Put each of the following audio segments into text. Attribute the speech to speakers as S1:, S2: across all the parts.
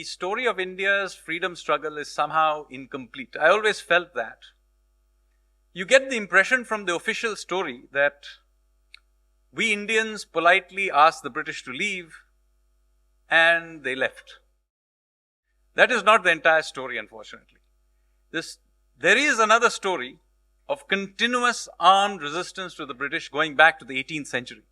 S1: the story of India's freedom struggle is somehow incomplete. I always felt that. You get the impression from the official story that we Indians politely asked the British to leave and they left. That is not the entire story, unfortunately. There is another story of continuous armed resistance to the British going back to the 18th century.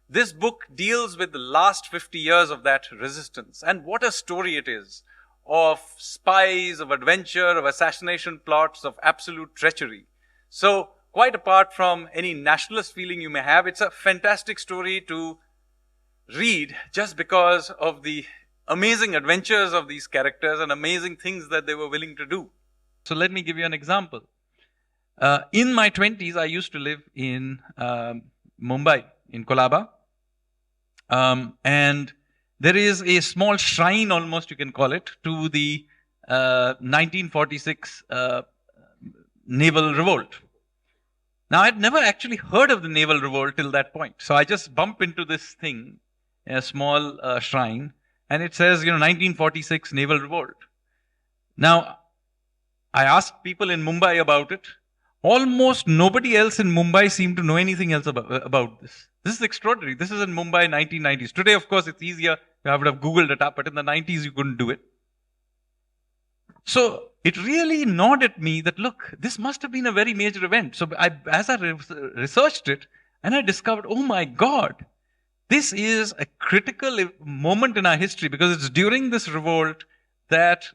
S1: This book deals with the last 50 years of that resistance, and what a story it is of spies, of adventure, of assassination plots, of absolute treachery. So, quite apart from any nationalist feeling you may have, it's a fantastic story to read just because of the amazing adventures of these characters and amazing things that they were willing to do. So let me give you an example. In my 20s, I used to live in Mumbai, in Kolaba. And there is a small shrine, almost you can call it, to the 1946 Naval Revolt. Now, I'd never actually heard of the Naval Revolt till that point. So I just bump into this thing, a small shrine, and it says, 1946 Naval Revolt. Now, I asked people in Mumbai about it. Almost nobody else in Mumbai seemed to know anything else about this. This is extraordinary. This is in Mumbai 1990s. Today, of course, it's easier. I would have Googled it up, but in the 90s, you couldn't do it. So it really gnawed at me that, look, this must have been a very major event. So as I researched it, and I discovered, oh my God, this is a critical moment in our history, because it's during this revolt that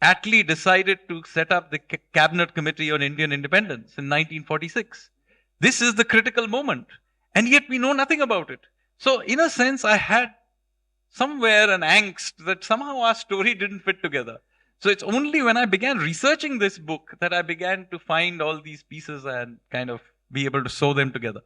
S1: Attlee decided to set up the Cabinet Committee on Indian Independence in 1946. This is the critical moment. And yet we know nothing about it. So in a sense, I had somewhere an angst that somehow our story didn't fit together. So it's only when I began researching this book that I began to find all these pieces and kind of be able to sew them together.